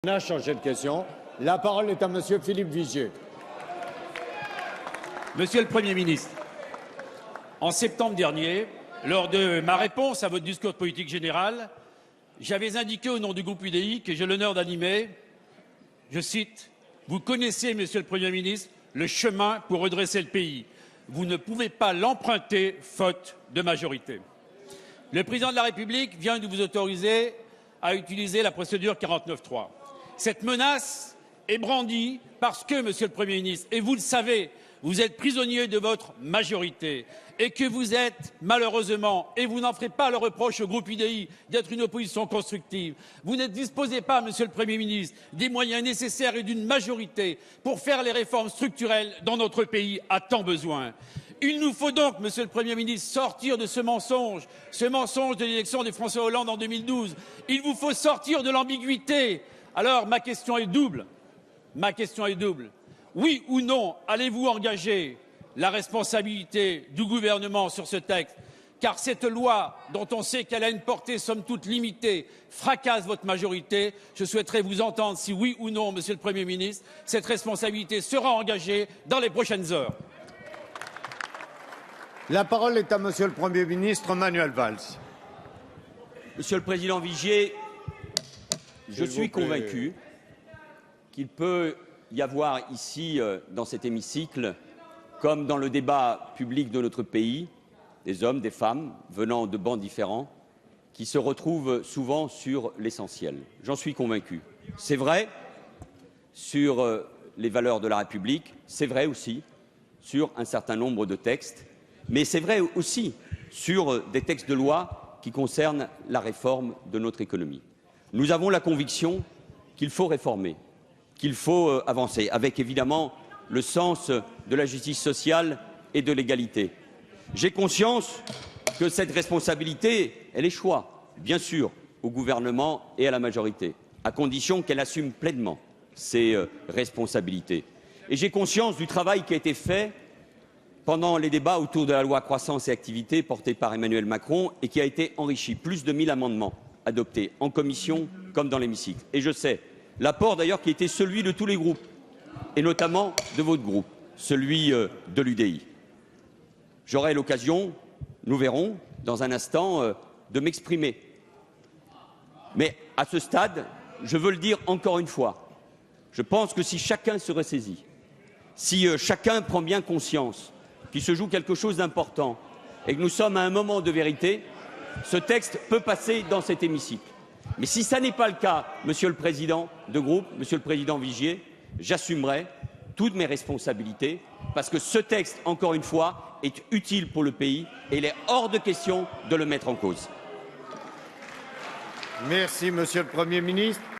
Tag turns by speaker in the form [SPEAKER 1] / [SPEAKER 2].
[SPEAKER 1] On a changé de question. La parole est à Monsieur Philippe Vigier.
[SPEAKER 2] Monsieur le Premier ministre, en septembre dernier, lors de ma réponse à votre discours de politique générale, j'avais indiqué au nom du groupe UDI que j'ai l'honneur d'animer, je cite, « Vous connaissez, Monsieur le Premier ministre, le chemin pour redresser le pays. Vous ne pouvez pas l'emprunter faute de majorité. » Le Président de la République vient de vous autoriser à utiliser la procédure 49.3. Cette menace est brandie parce que, Monsieur le Premier ministre, et vous le savez, vous êtes prisonnier de votre majorité et que vous êtes, malheureusement, et vous n'en ferez pas le reproche au groupe UDI d'être une opposition constructive, vous ne disposez pas, Monsieur le Premier ministre, des moyens nécessaires et d'une majorité pour faire les réformes structurelles dont notre pays a tant besoin. Il nous faut donc, Monsieur le Premier ministre, sortir de ce mensonge de l'élection de François Hollande en 2012. Il vous faut sortir de l'ambiguïté. Alors, ma question est double. Oui ou non, allez-vous engager la responsabilité du gouvernement sur ce texte? Car cette loi, dont on sait qu'elle a une portée somme toute limitée, fracasse votre majorité. Je souhaiterais vous entendre si oui ou non, Monsieur le Premier ministre, cette responsabilité sera engagée dans les prochaines heures.
[SPEAKER 1] La parole est à Monsieur le Premier ministre Manuel Valls.
[SPEAKER 3] Monsieur le Président Vigier, je suis convaincu qu'il peut y avoir ici, dans cet hémicycle, comme dans le débat public de notre pays, des hommes, des femmes, venant de bancs différents, qui se retrouvent souvent sur l'essentiel. J'en suis convaincu. C'est vrai sur les valeurs de la République, c'est vrai aussi sur un certain nombre de textes, mais c'est vrai aussi sur des textes de loi qui concernent la réforme de notre économie. Nous avons la conviction qu'il faut réformer, qu'il faut avancer, avec évidemment le sens de la justice sociale et de l'égalité. J'ai conscience que cette responsabilité, elle échoit, bien sûr, au gouvernement et à la majorité, à condition qu'elle assume pleinement ses responsabilités. Et j'ai conscience du travail qui a été fait pendant les débats autour de la loi croissance et activité portée par Emmanuel Macron et qui a été enrichi. Plus de 1000 amendements adoptés en commission comme dans l'hémicycle. Et je sais l'apport d'ailleurs qui était celui de tous les groupes, et notamment de votre groupe, celui de l'UDI. J'aurai l'occasion, nous verrons, dans un instant, de m'exprimer. Mais à ce stade, je veux le dire encore une fois, je pense que si chacun se ressaisit, si chacun prend bien conscience qu'il se joue quelque chose d'important et que nous sommes à un moment de vérité, ce texte peut passer dans cet hémicycle. Mais si ça n'est pas le cas, Monsieur le Président de groupe, Monsieur le Président Vigier, j'assumerai toutes mes responsabilités parce que ce texte, encore une fois, est utile pour le pays et il est hors de question de le mettre en cause.
[SPEAKER 1] Merci, Monsieur le Premier ministre.